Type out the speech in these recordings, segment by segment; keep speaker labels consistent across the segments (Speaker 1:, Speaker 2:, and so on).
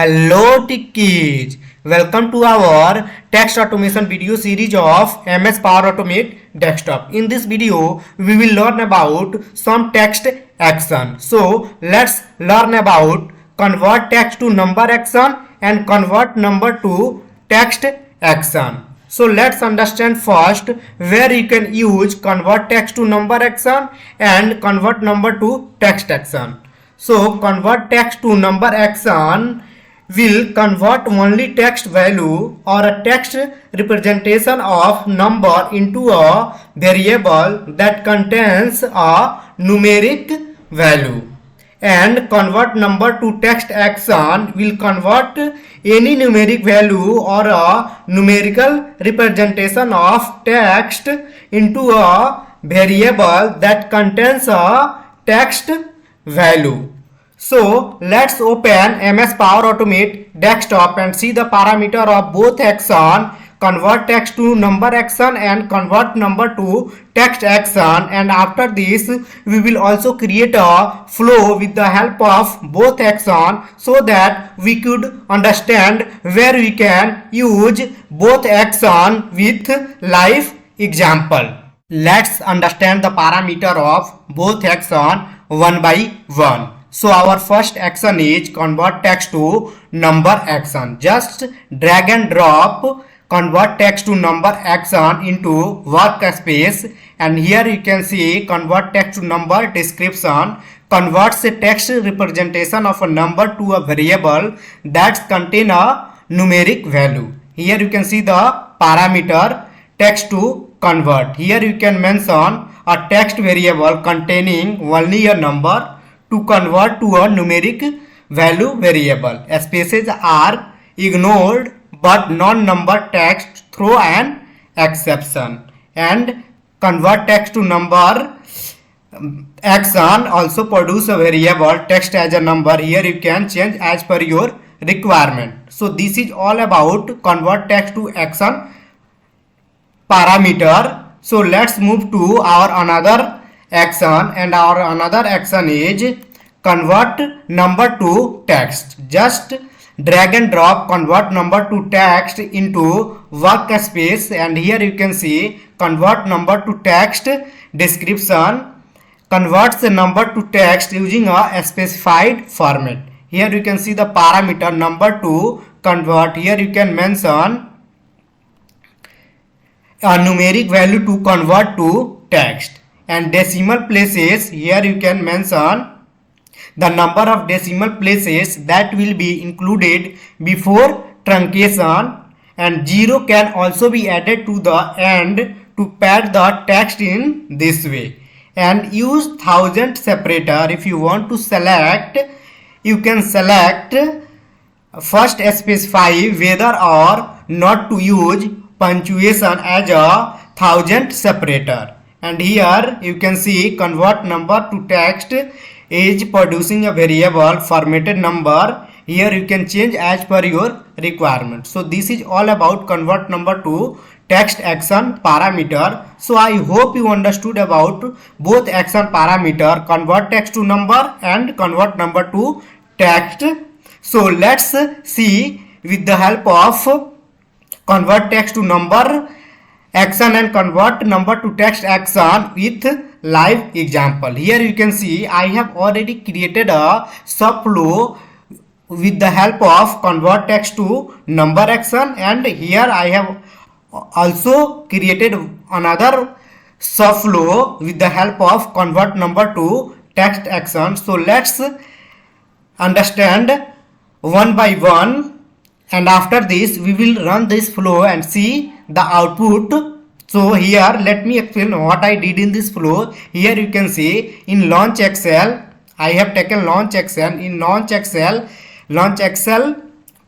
Speaker 1: Hello Tech Kids, welcome to our text automation video series of MS Power Automate desktop. In this video, we will learn about some text action. So let's learn about convert text to number action and convert number to text action. So let's understand first where you can use convert text to number action and convert number to text action. So convert text to number action will convert only text value or a text representation of number into a variable that contains a numeric value, and convert number to text action will convert any numeric value or a numerical representation of text into a variable that contains a text value. So let's open MS Power Automate desktop and see the parameter of both action, convert text to number action and convert number to text action. And after this we will also create a flow with the help of both action so that we could understand where we can use both action with live example. Let's understand the parameter of both action one by one. So our first action is convert text to number action. Just drag and drop convert text to number action into workspace, and here you can see convert text to number description converts a text representation of a number to a variable that contain a numeric value. Here you can see the parameter text to convert. Here you can mention a text variable containing only a number to convert to a numeric value variable. Spaces are ignored but non-number text throw an exception. And convert text to number action also produce a variable text as a number. Here you can change as per your requirement. So this is all about convert text to action parameter. So let's move to our another action, and our another action is convert number to text. Just drag and drop convert number to text into workspace, and here you can see convert number to text description converts the number to text using a specified format. Here you can see the parameter number to convert. Here you can mention a numeric value to convert to text, and decimal places. Here you can mention the number of decimal places that will be included before truncation, and 0 can also be added to the end to pad the text in this way. And use thousand separator. If you want to select, you can select first specify whether or not to use punctuation as a thousand separator. And here you can see convert number to text is producing a variable formatted number. Here you can change as per your requirement. So this is all about convert number to text action parameter. So I hope you understood about both action parameter, convert text to number and convert number to text. So let's see with the help of convert text to number action and convert number to text action with live example. Here you can see I have already created a subflow with the help of convert text to number action, and here I have also created another subflow with the help of convert number to text action. So let's understand one by one, and after this we will run this flow and see the output. So here let me explain what I did in this flow. Here you can see in launch Excel I have taken launch Excel. In launch Excel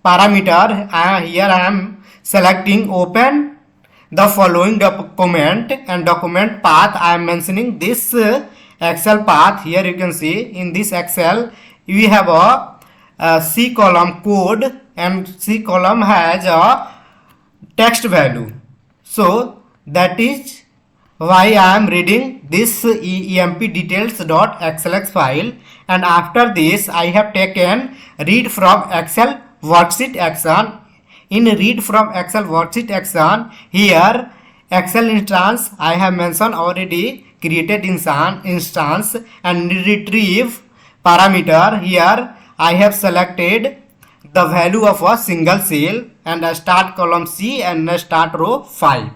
Speaker 1: parameter, here I am selecting open the following document, and document path I am mentioning this Excel path. Here you can see in this Excel we have a C column code, and C column has a text value. So that is why I am reading this emp details.xlx file, and after this I have taken read from Excel worksheet action. In read from Excel worksheet action, here Excel instance I have mentioned already created instance and retrieve parameter. Here I have selected the value of a single cell and a start column C and a start row 5.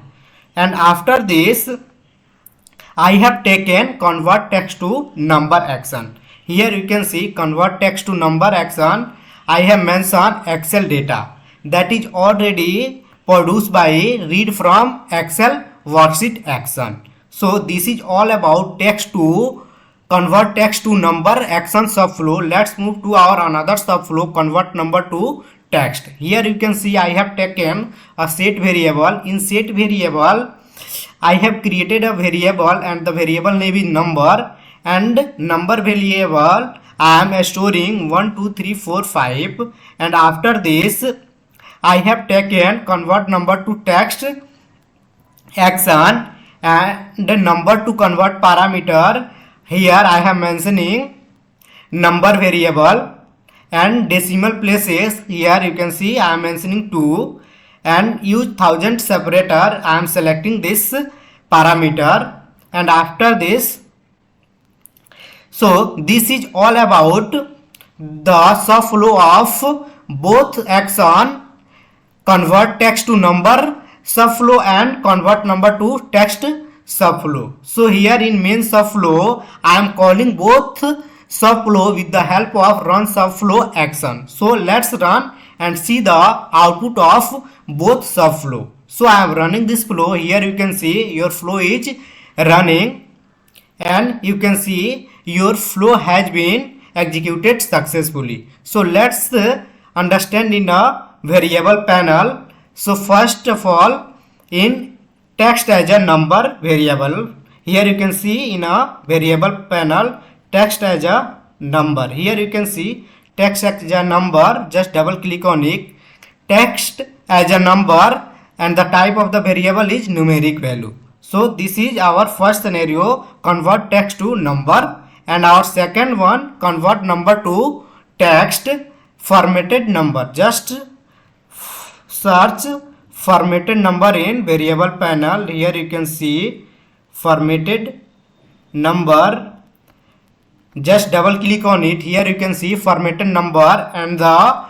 Speaker 1: And after this I have taken convert text to number action. Here you can see convert text to number action. I have mentioned Excel data that is already produced by read from Excel worksheet action. So this is all about text to convert text to number action subflow. Let's move to our another subflow, convert number to text. Here you can see I have taken a set variable. In set variable I have created a variable and the variable name is number, and number variable I am storing 1 2 3 4 5, and after this I have taken convert number to text action and the number to convert parameter. Here I am mentioning number variable and decimal places. Here you can see I am mentioning 2, and use thousand separator I am selecting this parameter. And after this, so this is all about the subflow of both action, convert text to number subflow and convert number to text subflow. So here in main subflow I am calling both subflow with the help of run subflow action. So let's run and see the output of both subflow. So I am running this flow. Here you can see your flow is running and you can see your flow has been executed successfully. So let's understand in a variable panel. So first of all, in text as a number variable, here you can see in a variable panel text as a number. Here you can see text as a number. Just double click on it. Text as a number and the type of the variable is numeric value. So this is our first scenario, convert text to number, and our second one, convert number to text formatted number. Just search formatted number in variable panel. Here you can see formatted number. Just double click on it. Here you can see formatted number and the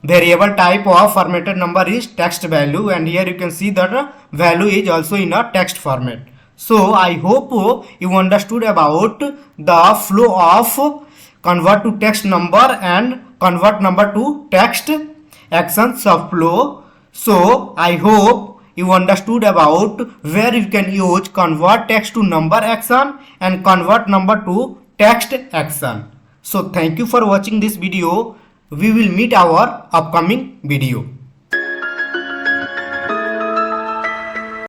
Speaker 1: variable type of formatted number is text value, and here you can see that value is also in a text format. So I hope you understood about the flow of convert to text number and convert number to text action subflow. So I hope you understood about where you can use convert text to number action and convert number to text action. So thank you for watching this video. We will meet our upcoming video.